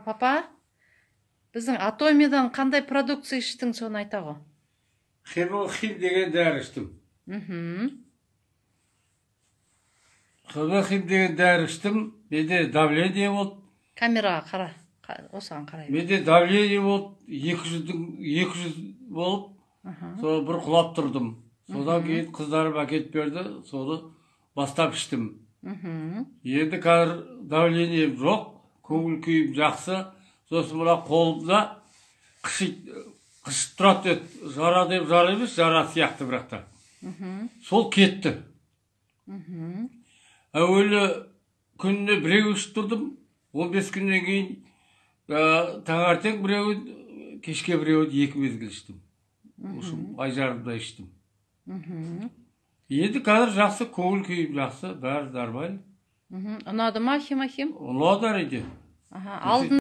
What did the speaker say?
Папа, біздің Атомиядан қандай продукция іштің, соны айта ғой. Хемохим деген дәрі іштім. Хемохим деген дәрі іштім. Менде давление болды. Камераға қара, осыған қарай. Менде давление болды, 200 болып, соны бір құлап тұрдым. Содан кейін қыздарым әкеліп берді, соны бастап іштім. Енді қазір давлением жоқ, көңіл күйім жақсы. Сосын мына қолымда қышып тұрады еді. Жара деп жара емес, жара сияқты бірақта. Сол кетті. Әуелі күніне біреу ішіп тұрдым. 15 күннен кейін таңертең біреуін, кешке біреуін 2 мезгіл іштім. Ай жарымда іштім. Енді қазір жақсы, көңіл күйім жақсы, бәрі нормально. Ұнады ма хемохим? Ұнады әрине. Алдын